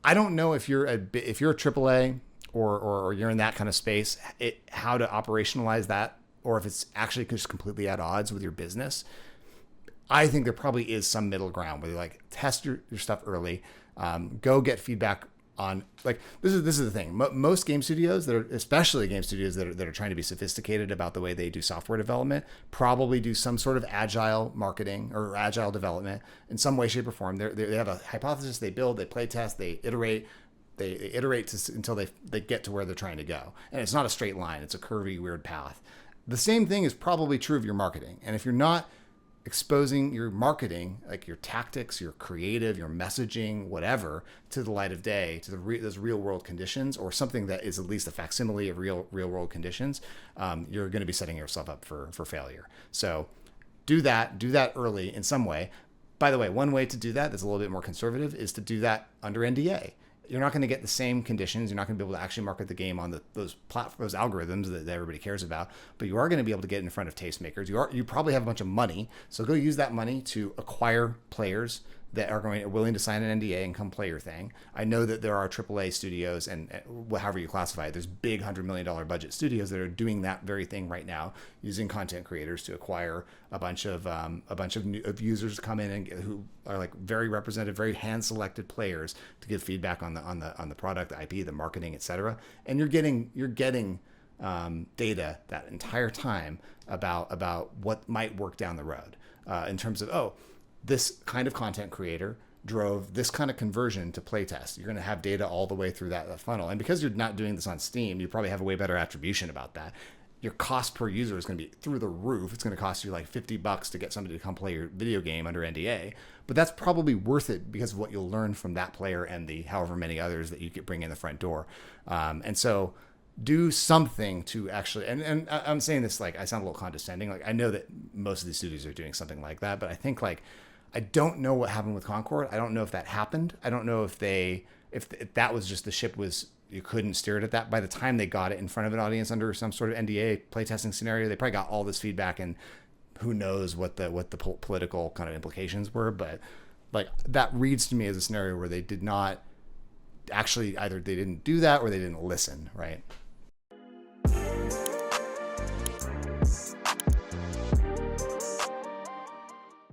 I don't know if you're if you're a AAA or you're in that kind of space, how to operationalize that, or if it's actually just completely at odds with your business. I think there probably is some middle ground where you like test your stuff early, go get feedback on like this is the thing. Most game studios that are, especially game studios that are trying to be sophisticated about the way they do software development, probably do some sort of agile marketing or agile development in some way, shape, or form. They have a hypothesis, they build, they play test, they iterate. They iterate until they get to where they're trying to go. And it's not a straight line. It's a curvy, weird path. The same thing is probably true of your marketing. And if you're not exposing your marketing, like your tactics, your creative, your messaging, whatever, to the light of day, to those real world conditions, or something that is at least a facsimile of real world conditions, you're going to be setting yourself up for failure. So do that early in some way. By the way, one way to do that that's a little bit more conservative is to do that under NDA. You're not going to get the same conditions. You're not going to be able to actually market the game on those algorithms that everybody cares about. But you are going to be able to get in front of tastemakers. You probably have a bunch of money, so go use that money to acquire players that are willing to sign an NDA and come play your thing. I know that there are AAA studios and however you classify it, there's big $100 million budget studios that are doing that very thing right now, using content creators to acquire a bunch of users to come in and who are like very representative, very hand selected players to give feedback on the product, the IP, the marketing, etc. And you're getting data that entire time about what might work down the road in terms of this kind of content creator drove this kind of conversion to playtest. You're going to have data all the way through that funnel. And because you're not doing this on Steam, you probably have a way better attribution about that. Your cost per user is going to be through the roof. It's going to cost you like $50 to get somebody to come play your video game under NDA. But that's probably worth it because of what you'll learn from that player and the however many others that you could bring in the front door. And so do something to actually, and I'm saying this like I sound a little condescending. Like I know that most of these studios are doing something like that, but I think like I don't know what happened with Concord. I don't know if that happened. I don't know if that was just the ship was, you couldn't steer it at that. By the time they got it in front of an audience under some sort of NDA playtesting scenario, they probably got all this feedback and who knows what the political kind of implications were. But like that reads to me as a scenario where they did not actually, either they didn't do that or they didn't listen, right?